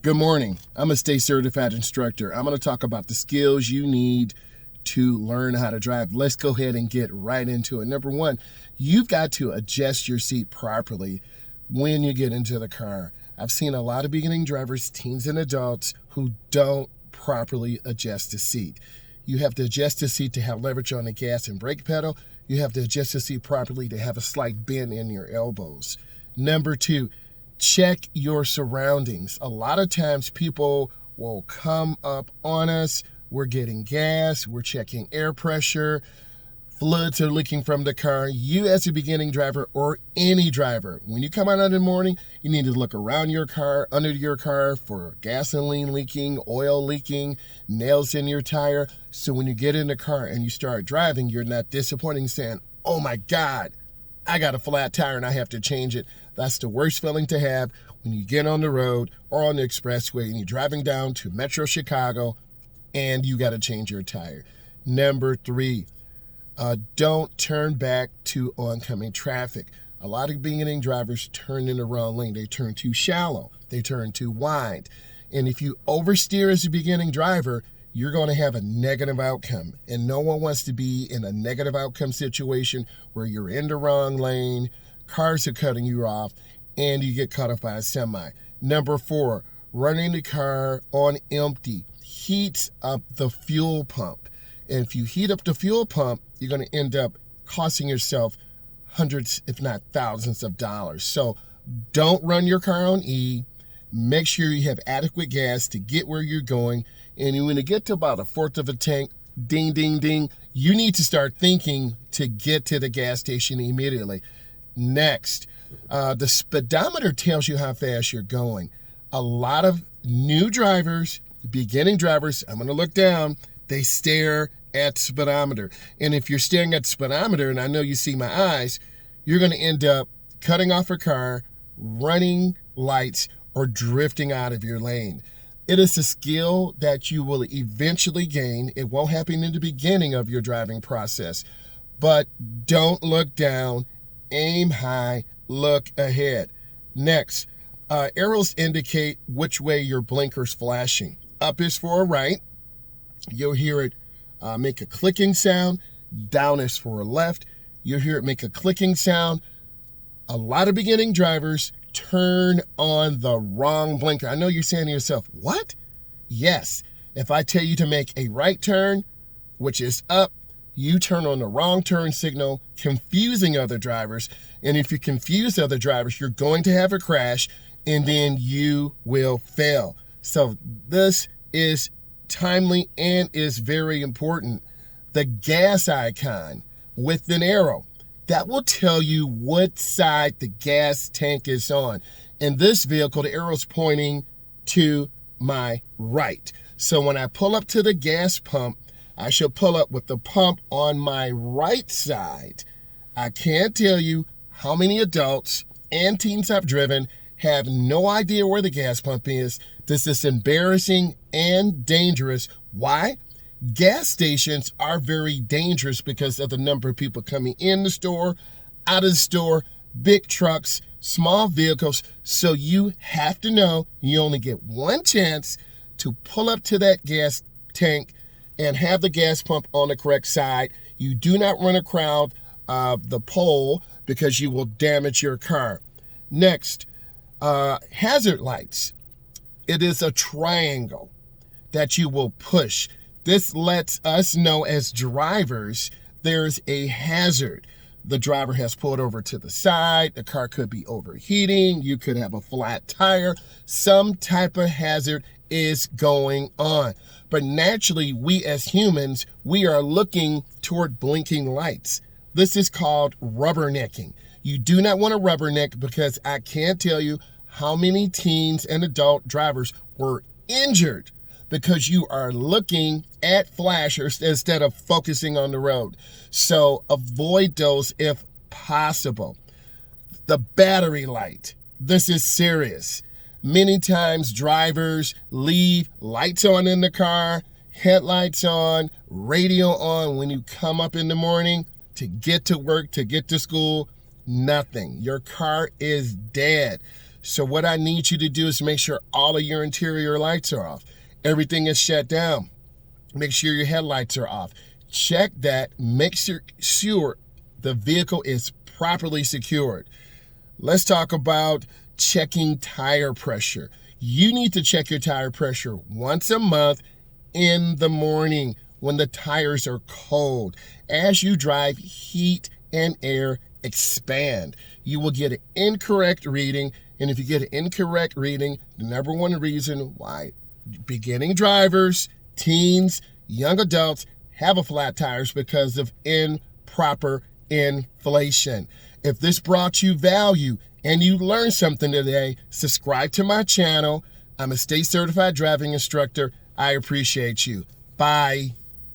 Good morning. I'm a state certified instructor. I'm going to talk about the skills you need to learn how to drive. Let's go ahead and get right into it. Number one, you've got to adjust your seat properly when you get into the car. I've seen a lot of beginning drivers, teens and adults, who don't properly adjust the seat. You have to adjust the seat to have leverage on the gas and brake pedal. You have to adjust the seat properly to have a slight bend in your elbows. Number two, check your surroundings. A lot of times people will come up on us. We're getting gas, we're checking air pressure, fluids are leaking from the car. You as a beginning driver or any driver, when you come out in the morning, you need to look around your car, under your car for gasoline leaking, oil leaking, nails in your tire. So when you get in the car and you start driving, you're not disappointed saying, oh my God, I got a flat tire and I have to change it. That's the worst feeling to have when you get on the road or on the expressway and you're driving down to Metro Chicago and you got to change your tire. Number three, don't turn back to oncoming traffic. A lot of beginning drivers turn in the wrong lane. They turn too shallow. They turn too wide. And if you oversteer as a beginning driver, you're going to have a negative outcome. And no one wants to be in a negative outcome situation where you're in the wrong lane, cars are cutting you off, and you get cut off by a semi. Number four, running the car on empty heats up the fuel pump. And if you heat up the fuel pump, you're going to end up costing yourself hundreds, if not thousands of dollars. So don't run your car on E. Make sure you have adequate gas to get where you're going. And when you get to about a fourth of a tank, ding, ding, ding, you need to start thinking to get to the gas station immediately. Next, the speedometer tells you how fast you're going. A lot of new drivers, beginning drivers, I'm going to look down, they stare at speedometer. And if you're staring at the speedometer, and I know you see my eyes, you're going to end up cutting off a car, running lights, or drifting out of your lane. It is a skill that you will eventually gain. It won't happen in the beginning of your driving process. But don't look down, aim high, look ahead. Next, arrows indicate which way your blinker's flashing. Up is for a right. You'll hear it make a clicking sound. Down is for a left. You'll hear it make a clicking sound. A lot of beginning drivers turn on the wrong blinker. I know you're saying to yourself, what? Yes. If I tell you to make a right turn, which is up, you turn on the wrong turn signal, confusing other drivers. And if you confuse other drivers, you're going to have a crash and then you will fail. So this is timely and is very important. The gas icon with an arrow, that will tell you what side the gas tank is on. In this vehicle, the arrow's pointing to my right. So when I pull up to the gas pump, I shall pull up with the pump on my right side. I can't tell you how many adults and teens I've driven have no idea where the gas pump is. This is embarrassing and dangerous. Why? Gas stations are very dangerous because of the number of people coming in the store, out of the store, big trucks, small vehicles. So you have to know you only get one chance to pull up to that gas tank and have the gas pump on the correct side. You do not run around the pole because you will damage your car. Next, hazard lights. It is a triangle that you will push. This lets us know as drivers there's a hazard. The driver has pulled over to the side. The car could be overheating. You could have a flat tire. Some type of hazard is going on. But naturally, we as humans, we are looking toward blinking lights. This is called rubbernecking. You do not want to rubberneck because I can't tell you how many teens and adult drivers were injured because you are looking at flashers instead of focusing on the road. So avoid those if possible. The battery light. This is serious. Many times drivers leave lights on in the car, headlights on, radio on when you come up in the morning to get to work, to get to school. Nothing. Your car is dead. So what I need you to do is make sure all of your interior lights are off. Everything is shut down. Make sure your headlights are off. Check that. Make sure the vehicle is properly secured. Let's talk about checking tire pressure. You need to check your tire pressure once a month in the morning when the tires are cold. As you drive, heat and air expand. You will get an incorrect reading, and if you get an incorrect reading, the number one reason why beginning drivers, teens, young adults have a flat tires because of improper inflation. If this brought you value and you learned something today, subscribe to my channel. I'm a state certified driving instructor. I appreciate you. Bye.